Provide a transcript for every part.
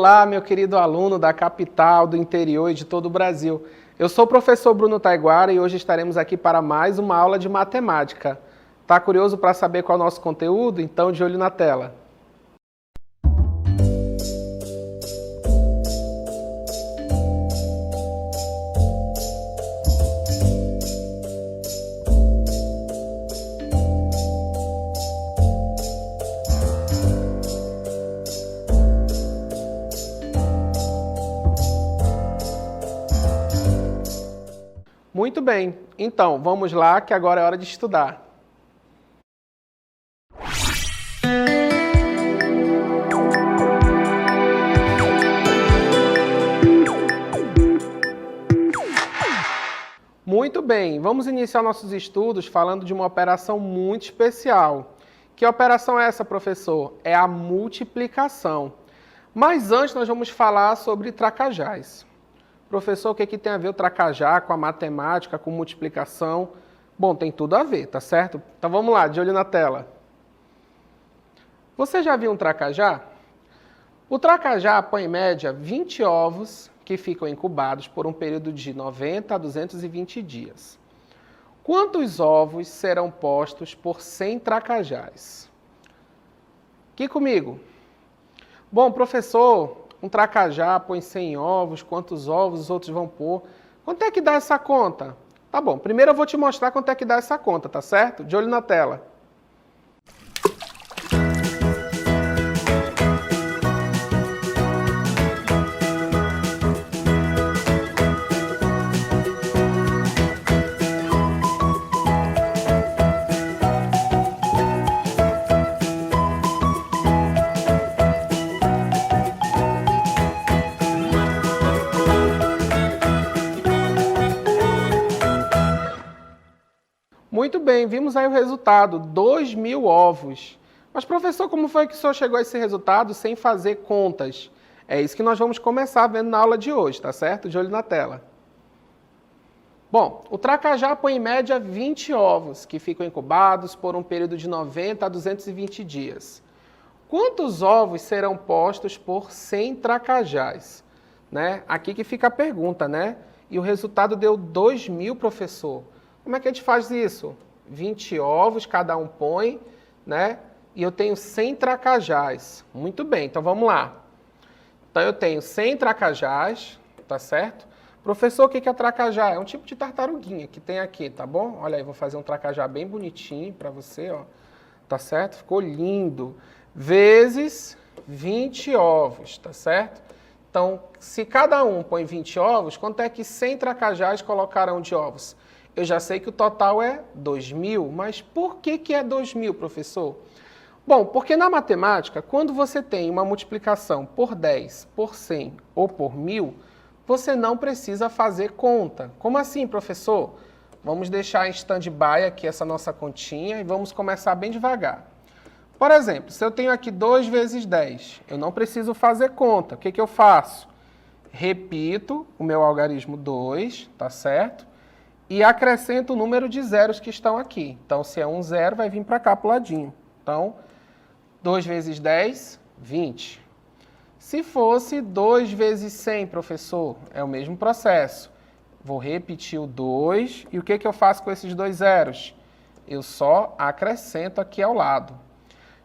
Olá, meu querido aluno da capital, do interior e de todo o Brasil. Eu sou o professor Bruno Taiguara e hoje estaremos aqui para mais uma aula de matemática. Tá curioso para saber qual é o nosso conteúdo? Então, de olho na tela. Muito bem, então vamos lá que agora é hora de estudar. Muito bem, vamos iniciar nossos estudos falando de uma operação muito especial. Que operação é essa, professor? É a multiplicação. Mas antes nós vamos falar sobre tracajás. Professor, o que tem a ver o tracajá com a matemática, com multiplicação? Bom, tem tudo a ver, tá certo? Então vamos lá, de olho na tela. Você já viu um tracajá? O tracajá põe em média 20 ovos que ficam incubados por um período de 90 a 220 dias. Quantos ovos serão postos por 100 tracajás? Aqui comigo. Bom, professor, um tracajá põe 100 ovos, quantos ovos os outros vão pôr? Quanto é que dá essa conta? Tá bom, primeiro eu vou te mostrar quanto é que dá essa conta, tá certo? De olho na tela. Muito bem, vimos aí o resultado, 2.000 ovos. Mas, professor, como foi que o senhor chegou a esse resultado sem fazer contas? É isso que nós vamos começar vendo na aula de hoje, tá certo? De olho na tela. Bom, o tracajá põe em média 20 ovos, que ficam incubados por um período de 90 a 220 dias. Quantos ovos serão postos por 100 tracajás? Né? Aqui que fica a pergunta, né? E o resultado deu 2.000, professor. Como é que a gente faz isso? 20 ovos, cada um põe, né? E eu tenho 100 tracajás. Muito bem, então vamos lá. Então eu tenho 100 tracajás, tá certo? Professor, o que é tracajá? É um tipo de tartaruguinha que tem aqui, tá bom? Olha aí, vou fazer um tracajá bem bonitinho para você, ó. Tá certo? Ficou lindo. Vezes 20 ovos, tá certo? Então, se cada um põe 20 ovos, quanto é que 100 tracajás colocarão de ovos? Eu já sei que o total é 2.000, mas por que é 2.000, professor? Bom, porque na matemática, quando você tem uma multiplicação por 10, por 100 ou por 1.000, você não precisa fazer conta. Como assim, professor? Vamos deixar em stand-by aqui essa nossa continha e vamos começar bem devagar. Por exemplo, se eu tenho aqui 2 vezes 10, eu não preciso fazer conta. O que eu faço? Repito o meu algarismo 2, tá certo? E acrescento o número de zeros que estão aqui. Então, se é um zero, vai vir para cá para o ladinho. Então, 2 vezes 10, 20. Se fosse 2 vezes 100, professor, é o mesmo processo. Vou repetir o 2. E o que eu faço com esses 2 zeros? Eu só acrescento aqui ao lado.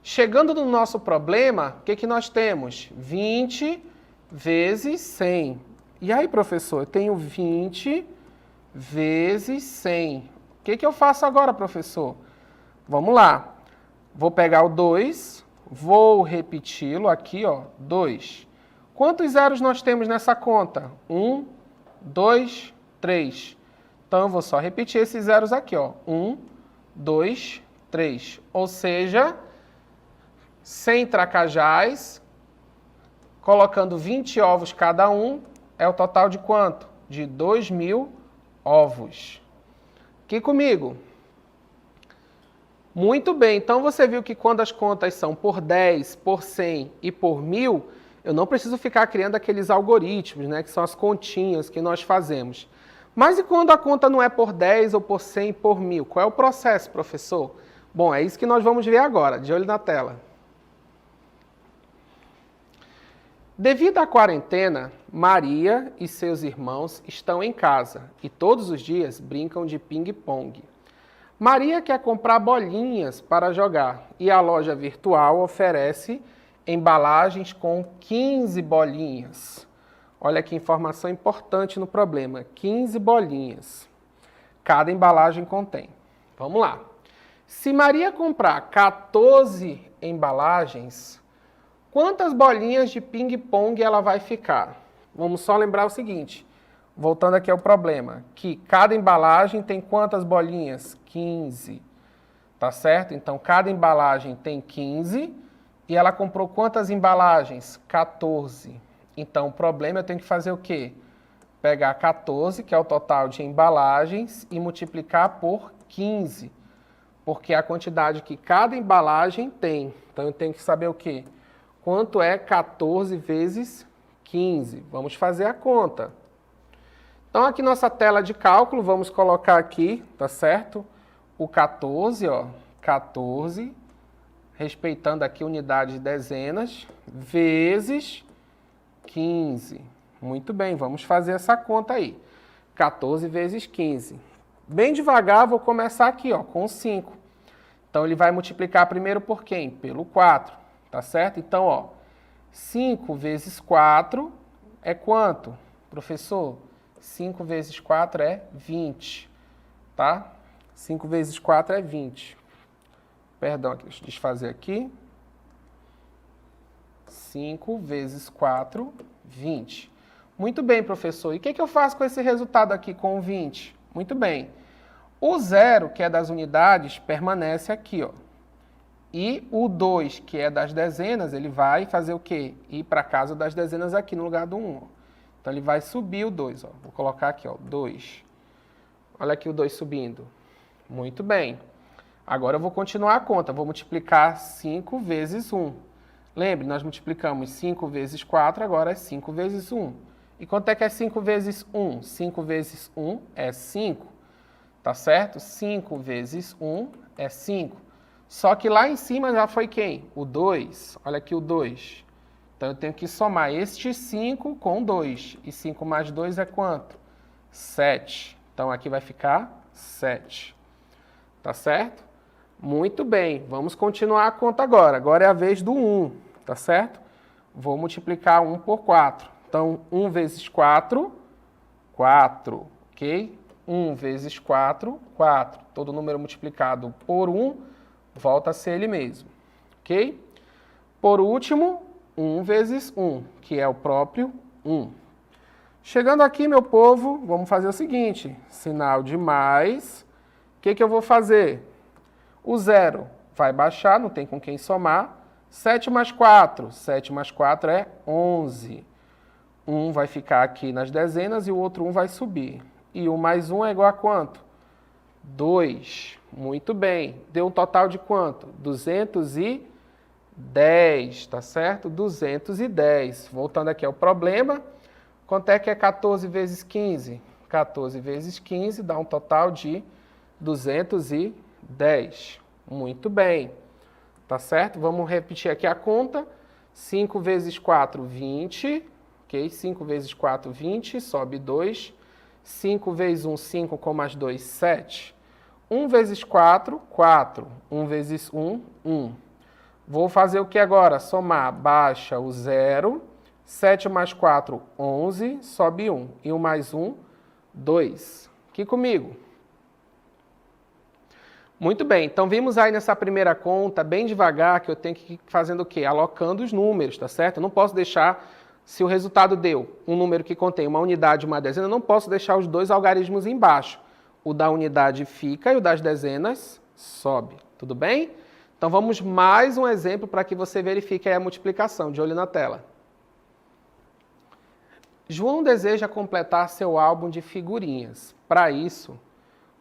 Chegando no nosso problema, o que nós temos? 20 vezes 100. E aí, professor, eu tenho 20 vezes 100. O que eu faço agora, professor? Vamos lá. Vou pegar o 2, vou repeti-lo aqui, ó, 2. Quantos zeros nós temos nessa conta? 1, 2, 3. Então, eu vou só repetir esses zeros aqui, ó. 1, 2, 3. Ou seja, 100 tracajás, colocando 20 ovos cada um, é o total de quanto? De 2.000 ovos. Aqui comigo. Muito bem, então você viu que quando as contas são por 10, por 100 e por 1.000, eu não preciso ficar criando aqueles algoritmos, né, que são as continhas que nós fazemos. Mas e quando a conta não é por 10 ou por 100 e por 1.000? Qual é o processo, professor? Bom, é isso que nós vamos ver agora, de olho na tela. Devido à quarentena, Maria e seus irmãos estão em casa e todos os dias brincam de ping-pong. Maria quer comprar bolinhas para jogar e a loja virtual oferece embalagens com 15 bolinhas. Olha que informação importante no problema, 15 bolinhas. Cada embalagem contém. Vamos lá. Se Maria comprar 14 embalagens, quantas bolinhas de ping-pong ela vai ficar? Vamos só lembrar o seguinte, voltando aqui ao problema, que cada embalagem tem quantas bolinhas? 15. Tá certo? Então, cada embalagem tem 15 e ela comprou quantas embalagens? 14. Então, o problema eu tenho que fazer o quê? Pegar 14, que é o total de embalagens, e multiplicar por 15, porque é a quantidade que cada embalagem tem. Então, eu tenho que saber o quê? Quanto é 14 vezes 15? Vamos fazer a conta. Então, aqui nossa tela de cálculo, vamos colocar aqui, tá certo? O 14, ó, 14, respeitando aqui unidade de dezenas, vezes 15. Muito bem, vamos fazer essa conta aí. 14 vezes 15. Bem devagar, vou começar aqui, ó, com 5. Então, ele vai multiplicar primeiro por quem? Pelo 4, tá certo? Então, ó, 5 vezes 4 é quanto, professor? 5 vezes 4 é 20, tá? 5 vezes 4 é 20. Perdão, deixa eu desfazer aqui. 5 vezes 4, 20. Muito bem, professor. E o que eu faço com esse resultado aqui, com 20? Muito bem. O 0, que é das unidades, permanece aqui, ó. E o 2, que é das dezenas, ele vai fazer o quê? Ir para a casa das dezenas aqui no lugar do 1. Ó. Então, ele vai subir o 2. Ó. Vou colocar aqui, ó, 2. Olha aqui o 2 subindo. Muito bem. Agora eu vou continuar a conta. Vou multiplicar 5 vezes 1. Lembre, nós multiplicamos 5 vezes 4, agora é 5 vezes 1. E quanto é que é 5 vezes 1? 5 vezes 1 é 5. Tá certo? 5 vezes 1 é 5. Só que lá em cima já foi quem? O 2. Olha aqui o 2. Então, eu tenho que somar este 5 com 2. E 5 mais 2 é quanto? 7. Então, aqui vai ficar 7. Tá certo? Muito bem. Vamos continuar a conta agora. Agora é a vez do 1. Tá certo? Vou multiplicar 1 por 4. Então, 1 vezes 4, 4. Ok? 1 vezes 4, 4. Todo número multiplicado por 1 volta a ser ele mesmo. Ok? Por último, 1 vezes 1, que é o próprio 1. Chegando aqui, meu povo, vamos fazer o seguinte. Sinal de mais. O que eu vou fazer? O 0 vai baixar, não tem com quem somar. 7 mais 4. 7 mais 4 é 11. 1 vai ficar aqui nas dezenas e o outro 1 vai subir. E 1 mais 1 é igual a quanto? 2. Muito bem. Deu um total de quanto? 210, tá certo? 210. Voltando aqui ao problema. Quanto é que é 14 vezes 15? 14 vezes 15 dá um total de 210. Muito bem. Tá certo? Vamos repetir aqui a conta. 5 vezes 4, 20. Ok? 5 vezes 4, 20. Sobe 2. 5 vezes 1, 5, com mais 2, 7. 1 vezes 4, 4. 1 vezes 1, 1. Vou fazer o que agora? Somar. Baixa o 0. 7 mais 4, 11. Sobe 1. E 1 mais 1, 2. Aqui comigo. Muito bem. Então, vimos aí nessa primeira conta, bem devagar, que eu tenho que ir fazendo o quê? Alocando os números, tá certo? Eu não posso deixar... Se o resultado deu um número que contém uma unidade e uma dezena, eu não posso deixar os dois algarismos embaixo. O da unidade fica e o das dezenas sobe. Tudo bem? Então, vamos mais um exemplo para que você verifique aí a multiplicação. De olho na tela. João deseja completar seu álbum de figurinhas. Para isso,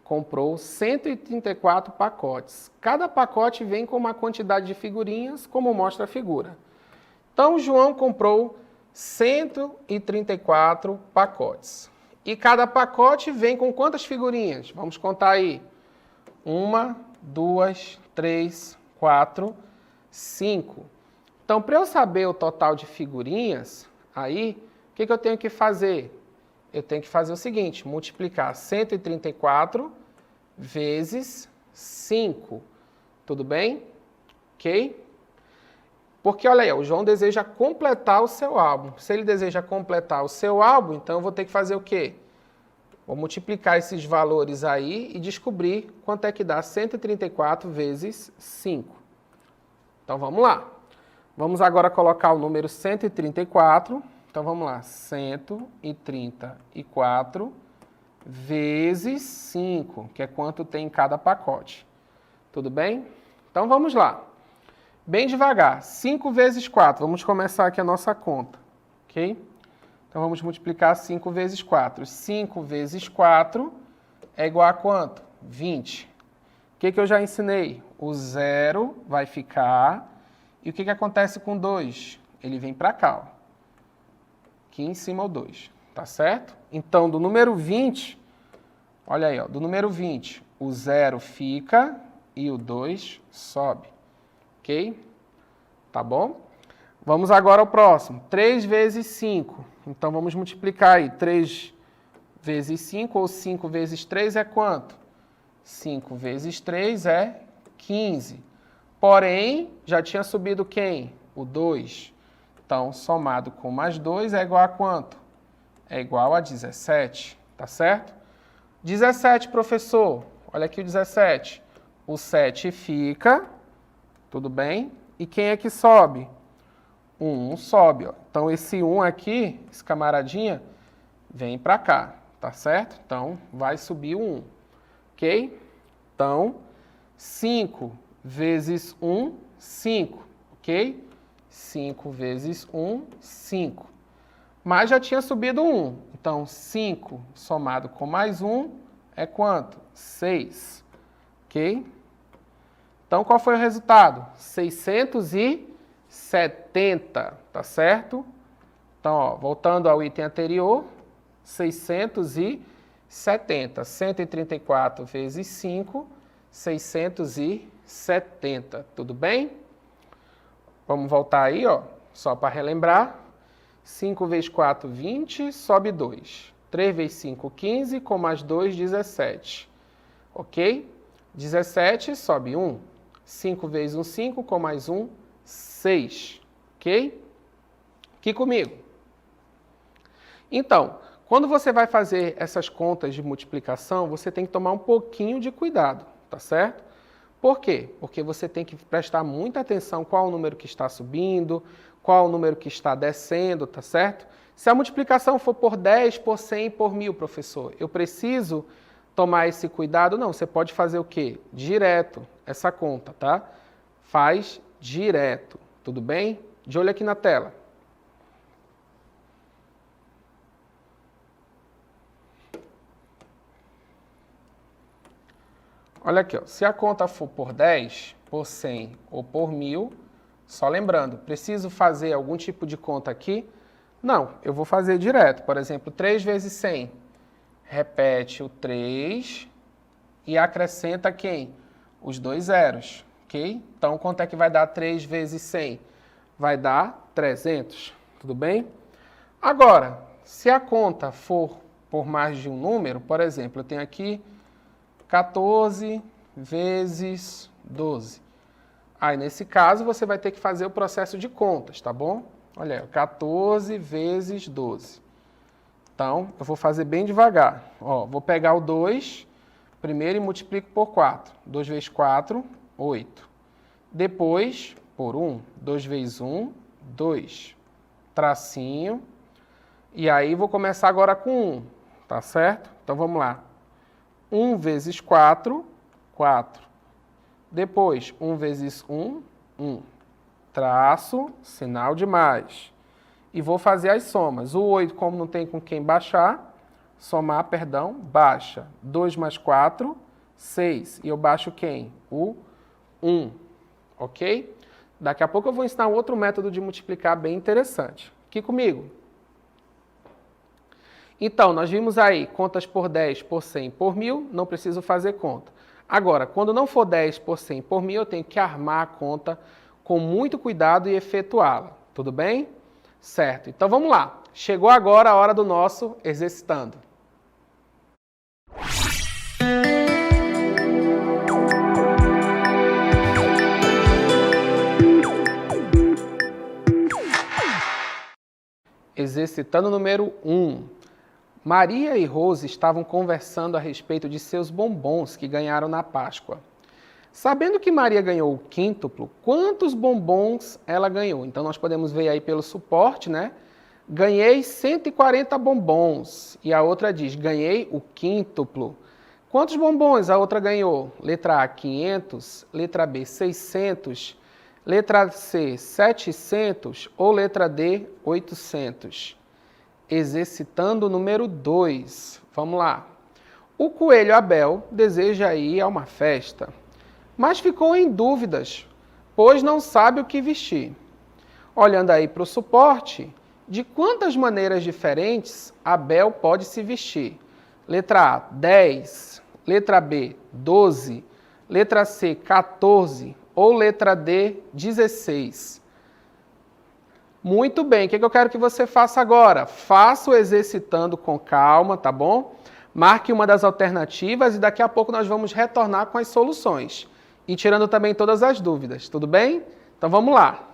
comprou 134 pacotes. Cada pacote vem com uma quantidade de figurinhas, como mostra a figura. Então, João comprou 134 pacotes. E cada pacote vem com quantas figurinhas? Vamos contar aí. 1, 2, 3, 4, 5. Então, para eu saber o total de figurinhas, Aí, o que eu tenho que fazer? Eu tenho que fazer o seguinte, multiplicar 134 vezes 5. Tudo bem? Ok? Porque, olha aí, o João deseja completar o seu álbum. Se ele deseja completar o seu álbum, então eu vou ter que fazer o quê? Vou multiplicar esses valores aí e descobrir quanto é que dá 134 vezes 5. Então, vamos lá. Vamos agora colocar o número 134. Então, vamos lá. 134 vezes 5, que é quanto tem em cada pacote. Tudo bem? Então, vamos lá. Bem devagar. 5 vezes 4. Vamos começar aqui a nossa conta. Ok? Então, vamos multiplicar 5 vezes 4. 5 vezes 4 é igual a quanto? 20. O que eu já ensinei? O 0 vai ficar. E o que acontece com 2? Ele vem para cá, ó. Aqui em cima o 2. Tá certo? Então, do número 20, olha aí, ó, do número 20, o 0 fica e o 2 sobe. Ok? Tá bom? Vamos agora ao próximo. 3 vezes 5. Então, vamos multiplicar aí. 3 vezes 5 ou 5 vezes 3 é quanto? 5 vezes 3 é 15. Porém, já tinha subido quem? O 2. Então, somado com mais 2 é igual a quanto? É igual a 17. Tá certo? 17, professor. Olha aqui o 17. O 7 fica. Tudo bem? E quem é que sobe? O 1 sobe, ó. Então, esse 1 aqui, esse camaradinha, vem para cá, tá certo? Então, vai subir o 1, ok? Então, 5 vezes 1, 5, ok? 5 vezes 1, 5. Mas já tinha subido 1. Então, 5 somado com mais 1 é quanto? 6, ok? Então, qual foi o resultado? 670, tá certo? Então, ó, voltando ao item anterior, 670. 134 vezes 5, 670. Tudo bem? Vamos voltar aí, ó, só para relembrar. 5 vezes 4, 20, sobe 2. 3 vezes 5, 15, com mais 2, 17. Ok? 17, sobe 1. 5 vezes 1, 5, com mais 1, 6. Ok? Aqui comigo. Então, quando você vai fazer essas contas de multiplicação, você tem que tomar um pouquinho de cuidado, tá certo? Por quê? Porque você tem que prestar muita atenção qual o número que está subindo, qual o número que está descendo, tá certo? Se a multiplicação for por 10, por 100, por 1000, professor, eu preciso tomar esse cuidado? Não, você pode fazer o quê? Direto, essa conta, tá? Faz direto, tudo bem? De olho aqui na tela. Olha aqui, ó. Se a conta for por 10, por 100 ou por 1000, só lembrando, preciso fazer algum tipo de conta aqui? Não, eu vou fazer direto. Por exemplo, 3 vezes 100. Repete o 3 e acrescenta quem? Os 2 zeros, ok? Então, quanto é que vai dar 3 vezes 100? Vai dar 300, tudo bem? Agora, se a conta for por mais de um número, por exemplo, eu tenho aqui 14 vezes 12. Aí, nesse caso, você vai ter que fazer o processo de contas, tá bom? Olha aí, 14 vezes 12. Então, eu vou fazer bem devagar. Ó, vou pegar o 2 primeiro e multiplico por 4. 2 vezes 4, 8. Depois, por 1. 2 vezes 1, 2. Tracinho. E aí, vou começar agora com 1, tá certo? Então, vamos lá. 1 vezes 4, 4. Depois, 1 vezes 1, 1. Traço, sinal de mais. E vou fazer as somas. O 8, como não tem com quem baixar, somar, perdão, baixa. 2 mais 4, 6. E eu baixo quem? O 1. Ok? Daqui a pouco eu vou ensinar um outro método de multiplicar bem interessante. Aqui comigo. Então, nós vimos aí contas por 10, por 100, por 1000, não preciso fazer conta. Agora, quando não for 10 por 100, por 1000, eu tenho que armar a conta com muito cuidado e efetuá-la. Tudo bem? Certo, então vamos lá. Chegou agora a hora do nosso exercitando. Exercitando número 1. Maria e Rose estavam conversando a respeito de seus bombons que ganharam na Páscoa. Sabendo que Maria ganhou o quíntuplo, quantos bombons ela ganhou? Então nós podemos ver aí pelo suporte, né? Ganhei 140 bombons. E a outra diz, ganhei o quíntuplo. Quantos bombons a outra ganhou? Letra A, 500. Letra B, 600. Letra C, 700. Ou letra D, 800. Exercitando o número 2. Vamos lá. O coelho Abel deseja ir a uma festa, mas ficou em dúvidas, pois não sabe o que vestir. Olhando aí para o suporte, de quantas maneiras diferentes Abel pode se vestir? Letra A, 10. Letra B, 12. Letra C, 14. Ou letra D, 16. Muito bem, o que eu quero que você faça agora? Faça o exercitando com calma, tá bom? Marque uma das alternativas e daqui a pouco nós vamos retornar com as soluções. E tirando também todas as dúvidas, tudo bem? Então vamos lá.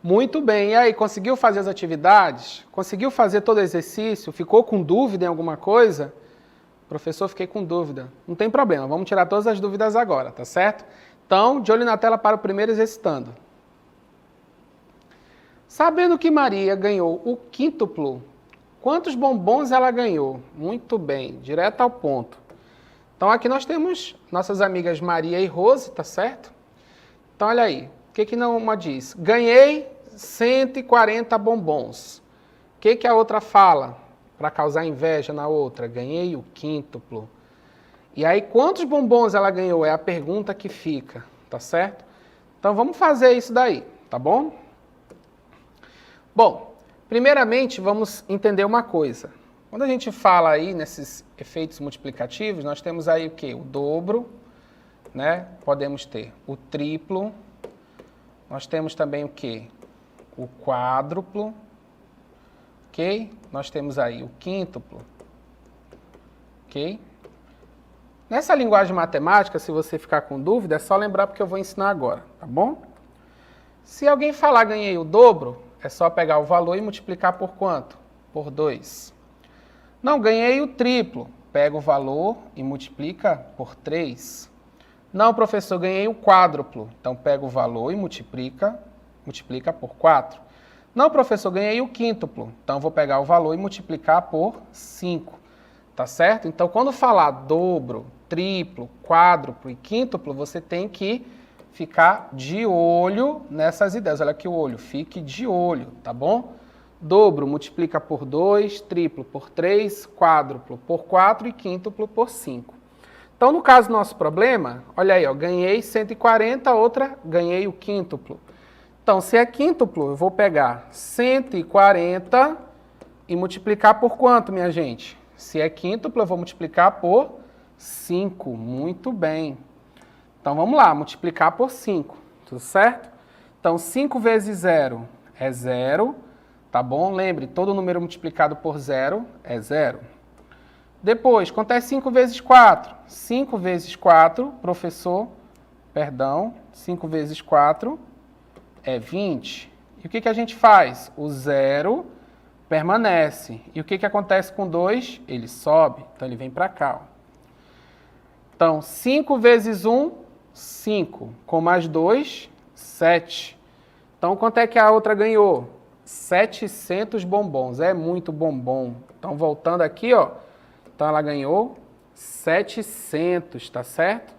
Muito bem. E aí, conseguiu fazer as atividades? Conseguiu fazer todo o exercício? Ficou com dúvida em alguma coisa? Professor, fiquei com dúvida. Não tem problema, vamos tirar todas as dúvidas agora, tá certo? Então, de olho na tela para o primeiro exercitando. Sabendo que Maria ganhou o quíntuplo, quantos bombons ela ganhou? Muito bem, direto ao ponto. Então, aqui nós temos nossas amigas Maria e Rose, tá certo? Então, olha aí, o que uma diz? Ganhei 140 bombons. O que a outra fala? Para causar inveja na outra, ganhei o quíntuplo. E aí, quantos bombons ela ganhou? É a pergunta que fica, tá certo? Então, vamos fazer isso daí, tá bom? Bom, primeiramente, vamos entender uma coisa. Quando a gente fala aí nesses efeitos multiplicativos, nós temos aí o quê? O dobro, né? Podemos ter o triplo, nós temos também o quê? O quádruplo, ok? Nós temos aí o quíntuplo, ok? Nessa linguagem matemática, se você ficar com dúvida, é só lembrar porque eu vou ensinar agora, tá bom? Se alguém falar ganhei o dobro, é só pegar o valor e multiplicar por quanto? Por 2. Não, ganhei o triplo. Pega o valor e multiplica por 3. Não, professor, ganhei o quádruplo. Então, pega o valor e multiplica por 4. Não, professor, ganhei o quíntuplo. Então, vou pegar o valor e multiplicar por 5. Tá certo? Então, quando falar dobro, triplo, quádruplo e quíntuplo, você tem que ficar de olho nessas ideias. Olha aqui o olho, fique de olho, tá bom? Dobro multiplica por 2, triplo por 3, quádruplo por 4 e quíntuplo por 5. Então, no caso do nosso problema, olha aí, ó, ganhei 140, outra ganhei o quíntuplo. Então, se é quíntuplo, eu vou pegar 140 e multiplicar por quanto, minha gente? Se é quíntuplo, eu vou multiplicar por 5. Muito bem. Então, vamos lá, multiplicar por 5, tudo certo? Então, 5 vezes 0 é 0, tá bom? Lembre, todo número multiplicado por 0 é 0. Depois, quanto é 5 vezes 4? 5 vezes 4, professor, 5 vezes 4 é 20. E o que a gente faz? O 0 permanece. E o que acontece com 2? Ele sobe, então ele vem para cá, ó. Então, 5 vezes 1, 5. Com mais 2, 7. Então, quanto é que a outra ganhou? 700 bombons. É muito bombom. Então, voltando aqui, ó. Então, ela ganhou 700, tá certo?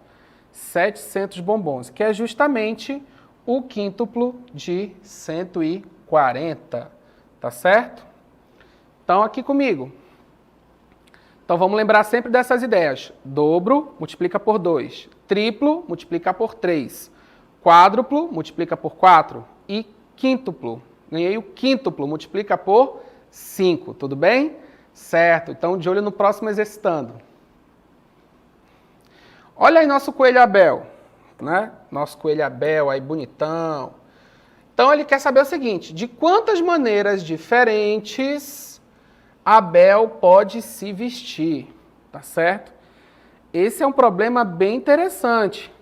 700 bombons, que é justamente o quíntuplo de 140, tá certo? Então, aqui comigo. Então, vamos lembrar sempre dessas ideias. Dobro, multiplica por 2. Triplo, multiplica por 3. Quádruplo, multiplica por 4. E quíntuplo. Ganhei o quíntuplo, multiplica por 5. Tudo bem? Certo. Então, de olho no próximo exercitando. Olha aí nosso coelho Abel, né? Nosso coelho Abel aí bonitão. Então, ele quer saber o seguinte, de quantas maneiras diferentes Abel pode se vestir, tá certo? Esse é um problema bem interessante.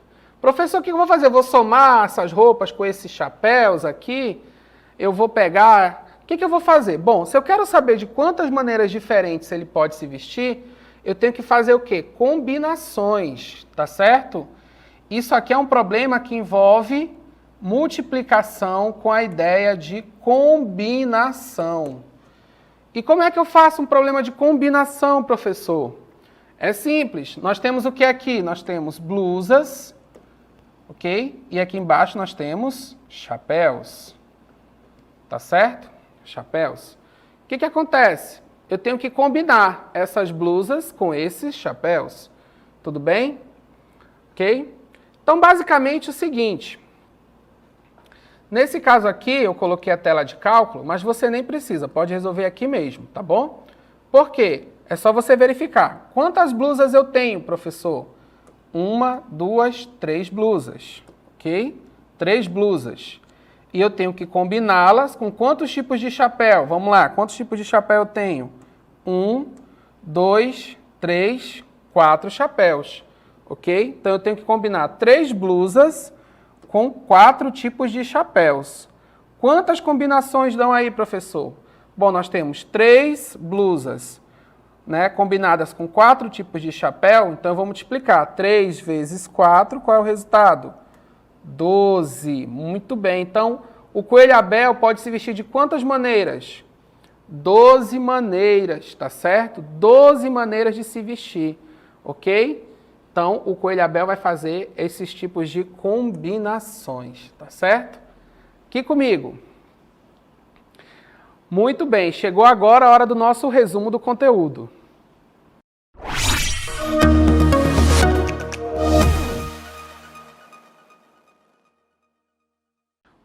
Professor, o que eu vou fazer? Eu vou somar essas roupas com esses chapéus aqui? Eu vou pegar... O que eu vou fazer? Bom, se eu quero saber de quantas maneiras diferentes ele pode se vestir, eu tenho que fazer o quê? Combinações, tá certo? Isso aqui é um problema que envolve multiplicação com a ideia de combinação. E como é que eu faço um problema de combinação, professor? É simples. Nós temos o que aqui? Nós temos blusas, ok? E aqui embaixo nós temos chapéus. Tá certo? Chapéus. O que acontece? Eu tenho que combinar essas blusas com esses chapéus. Tudo bem? Ok? Então, basicamente, o seguinte. Nesse caso aqui, eu coloquei a tela de cálculo, mas você nem precisa, pode resolver aqui mesmo, tá bom? Por quê? É só você verificar. Quantas blusas eu tenho, professor? 1, 2, 3 blusas, ok? 3 blusas. E eu tenho que combiná-las com quantos tipos de chapéu? Vamos lá, quantos tipos de chapéu eu tenho? 1, 2, 3, 4 chapéus, ok? Então, eu tenho que combinar 3 blusas com 4 tipos de chapéus. Quantas combinações dão aí, professor? Bom, nós temos 3 blusas, né, combinadas com 4 tipos de chapéu, então eu vou multiplicar. 3 vezes 4, qual é o resultado? 12. Muito bem. Então, o coelho Abel pode se vestir de quantas maneiras? 12 maneiras, tá certo? 12 maneiras de se vestir, ok? Então, o coelho Abel vai fazer esses tipos de combinações, tá certo? Aqui comigo. Muito bem, chegou agora a hora do nosso resumo do conteúdo.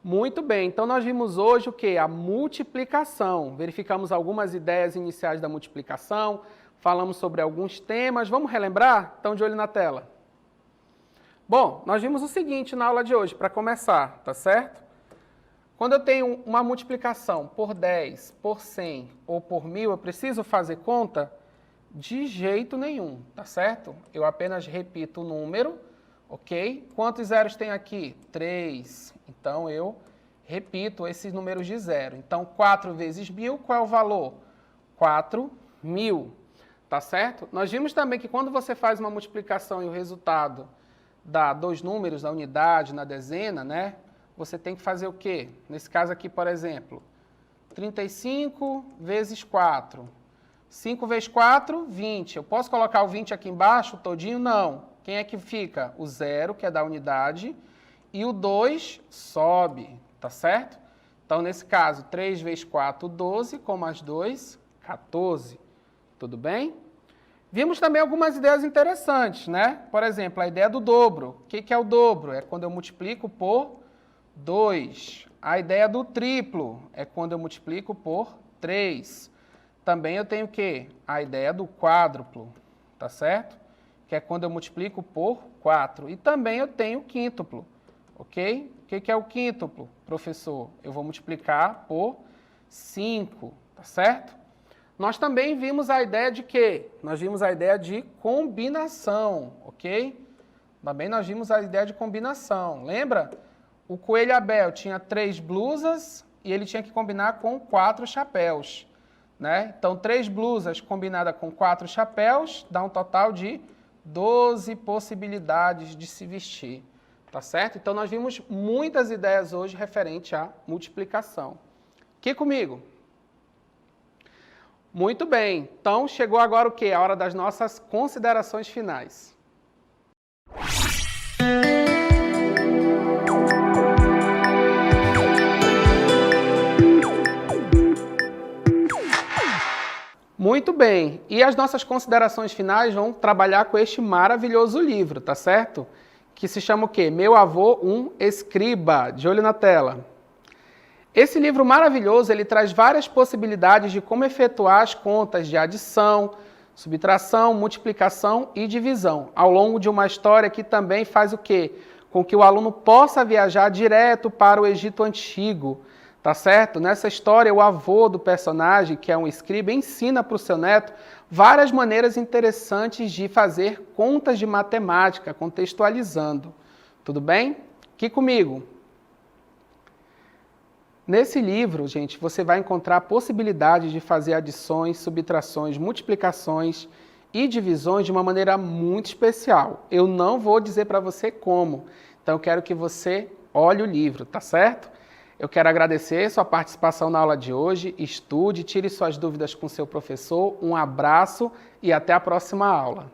Muito bem, então nós vimos hoje o que? A multiplicação. Verificamos algumas ideias iniciais da multiplicação, falamos sobre alguns temas. Vamos relembrar? Então, de olho na tela. Bom, nós vimos o seguinte na aula de hoje, para começar, tá certo? Quando eu tenho uma multiplicação por 10, por 100 ou por 1000, eu preciso fazer conta? De jeito nenhum, tá certo? Eu apenas repito o número, ok? Quantos zeros tem aqui? 3. Então, eu repito esses números de zero. Então, 4 vezes 1000, qual é o valor? 4.000, tá certo? Nós vimos também que quando você faz uma multiplicação e o resultado dá 2 números na unidade, na dezena, né? Você tem que fazer o quê? Nesse caso aqui, por exemplo, 35 vezes 4. 5 vezes 4, 20. Eu posso colocar o 20 aqui embaixo todinho? Não. Quem é que fica? O 0, que é da unidade, e o 2 sobe, tá certo? Então, nesse caso, 3 vezes 4, 12, com mais 2, 14. Tudo bem? Vimos também algumas ideias interessantes, né? Por exemplo, a ideia do dobro. O que é o dobro? É quando eu multiplico por 2. A ideia do triplo é quando eu multiplico por 3. Também eu tenho o quê? A ideia do quádruplo, tá certo? Que é quando eu multiplico por 4. E também eu tenho o quíntuplo, ok? O que é o quíntuplo, professor? Eu vou multiplicar por 5, tá certo? Nós também vimos a ideia de quê? Nós vimos a ideia de combinação, ok? Também nós vimos a ideia de combinação. Lembra? O coelho Abel tinha 3 blusas e ele tinha que combinar com 4 chapéus, né? Então, 3 blusas combinadas com 4 chapéus dá um total de 12 possibilidades de se vestir, tá certo? Então, nós vimos muitas ideias hoje referente à multiplicação. Aqui comigo. Muito bem. Então, chegou agora o quê? A hora das nossas considerações finais. Muito bem, e as nossas considerações finais vão trabalhar com este maravilhoso livro, tá certo? Que se chama o quê? Meu Avô, um Escriba, de olho na tela. Esse livro maravilhoso, ele traz várias possibilidades de como efetuar as contas de adição, subtração, multiplicação e divisão, ao longo de uma história que também faz o quê? Com que o aluno possa viajar direto para o Egito Antigo, tá certo? Nessa história, o avô do personagem, que é um escriba, ensina para o seu neto várias maneiras interessantes de fazer contas de matemática, contextualizando. Tudo bem? Aqui comigo. Nesse livro, gente, você vai encontrar a possibilidade de fazer adições, subtrações, multiplicações e divisões de uma maneira muito especial. Eu não vou dizer para você como, então eu quero que você olhe o livro, tá certo? Eu quero agradecer sua participação na aula de hoje, estude, tire suas dúvidas com seu professor, um abraço e até a próxima aula.